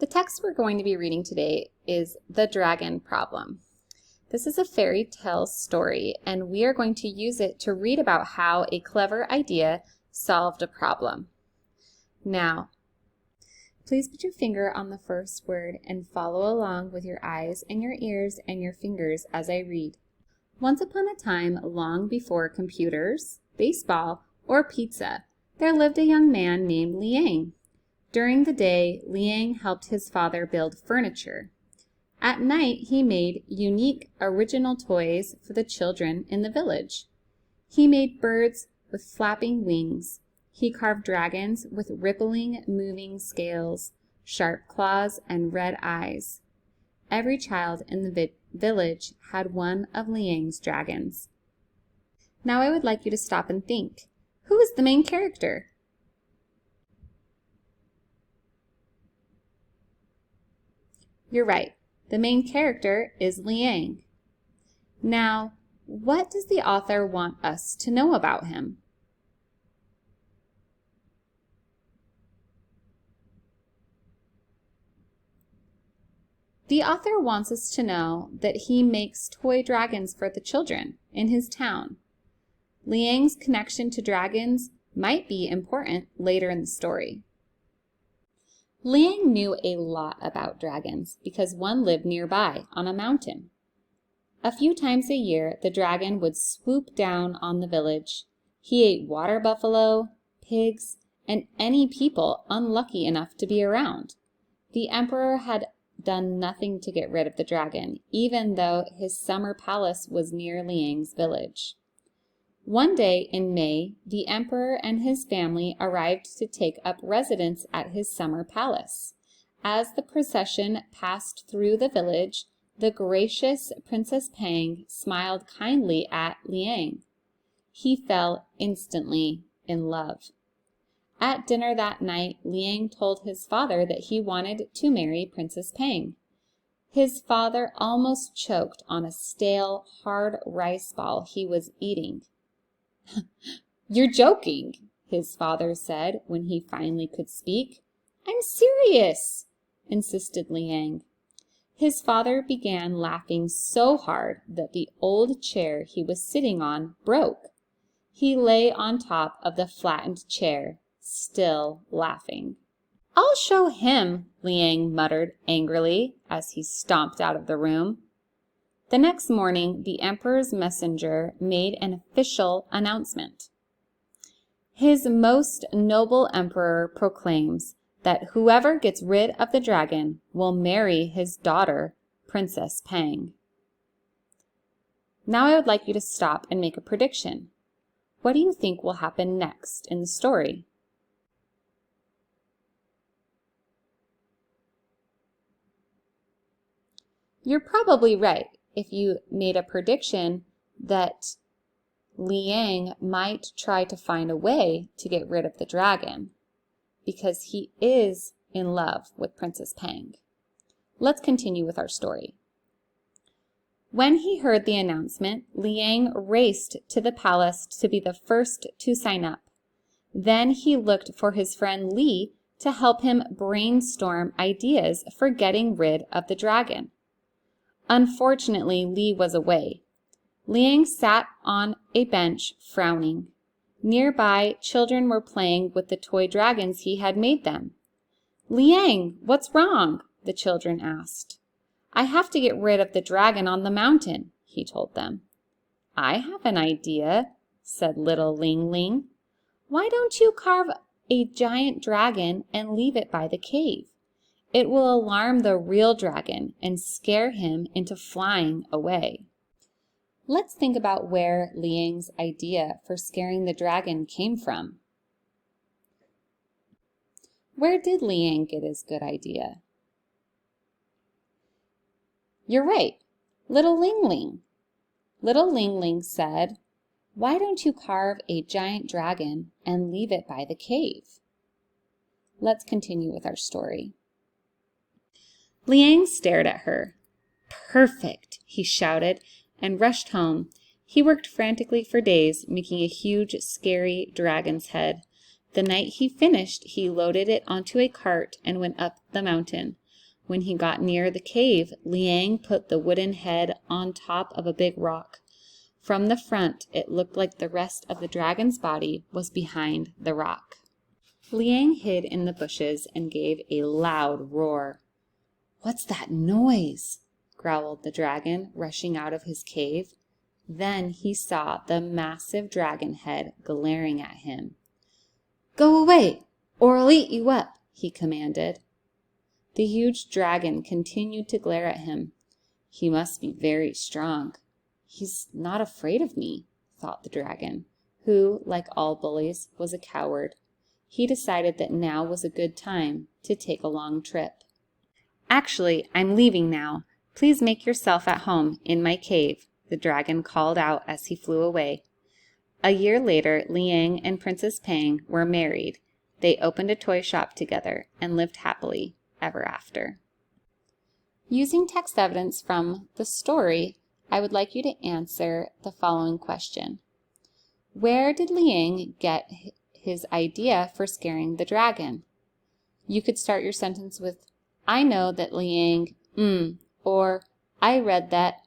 The text we're going to be reading today is The Dragon Problem. This is a fairy tale story, and we are going to use it to read about how a clever idea solved a problem. Now, please put your finger on the first word and follow along with your eyes and your ears and your fingers as I read. Once upon a time, long before computers, baseball, or pizza, there lived a young man named Liang. During the day, Liang helped his father build furniture. At night, he made unique, original toys for the children in the village. He made birds with flapping wings. He carved dragons with rippling, moving scales, sharp claws, and red eyes. Every child in the village had one of Liang's dragons. Now I would like you to stop and think. Who is the main character? You're right. The main character is Liang. Now, what does the author want us to know about him? The author wants us to know that he makes toy dragons for the children in his town. Liang's connection to dragons might be important later in the story. Liang knew a lot about dragons because one lived nearby on a mountain. A few times a year, the dragon would swoop down on the village. He ate water buffalo, pigs, and any people unlucky enough to be around. The emperor had done nothing to get rid of the dragon, even though his summer palace was near Liang's village. One day in May, the emperor and his family arrived to take up residence at his summer palace. As the procession passed through the village, the gracious Princess Pang smiled kindly at Liang. He fell instantly in love. At dinner that night, Liang told his father that he wanted to marry Princess Pang. His father almost choked on a stale, hard rice ball he was eating. "You're joking," his father said when he finally could speak. "I'm serious," insisted Liang. His father began laughing so hard that the old chair he was sitting on broke. He lay on top of the flattened chair, still laughing. "I'll show him," Liang muttered angrily as he stomped out of the room. The next morning, the emperor's messenger made an official announcement. His most noble emperor proclaims that whoever gets rid of the dragon will marry his daughter, Princess Pang. Now I would like you to stop and make a prediction. What do you think will happen next in the story? You're probably right if you made a prediction that Liang might try to find a way to get rid of the dragon, because he is in love with Princess Pang. Let's continue with our story. When he heard the announcement, Liang raced to the palace to be the first to sign up. Then he looked for his friend Li to help him brainstorm ideas for getting rid of the dragon. Unfortunately, Li was away. Liang sat on a bench, frowning. Nearby, children were playing with the toy dragons he had made them. "Liang, what's wrong?" the children asked. "I have to get rid of the dragon on the mountain," he told them. "I have an idea," said little Ling Ling. "Why don't you carve a giant dragon and leave it by the cave? It will alarm the real dragon and scare him into flying away." Let's think about where Liang's idea for scaring the dragon came from. Where did Liang get his good idea? You're right, little Ling Ling. Little Ling Ling said, "Why don't you carve a giant dragon and leave it by the cave?" Let's continue with our story. Liang stared at her. "Perfect," he shouted, and rushed home. He worked frantically for days, making a huge, scary dragon's head. The night he finished, he loaded it onto a cart and went up the mountain. When he got near the cave, Liang put the wooden head on top of a big rock. From the front, it looked like the rest of the dragon's body was behind the rock. Liang hid in the bushes and gave a loud roar. "What's that noise?" growled the dragon, rushing out of his cave. Then he saw the massive dragon head glaring at him. "Go away, or I'll eat you up," he commanded. The huge dragon continued to glare at him. "He must be very strong. He's not afraid of me," thought the dragon, who, like all bullies, was a coward. He decided that now was a good time to take a long trip. "Actually, I'm leaving now. Please make yourself at home in my cave," the dragon called out as he flew away. A year later, Liang and Princess Pang were married. They opened a toy shop together and lived happily ever after. Using text evidence from the story, I would like you to answer the following question. Where did Liang get his idea for scaring the dragon? You could start your sentence with, "I know that Liang, or I read that,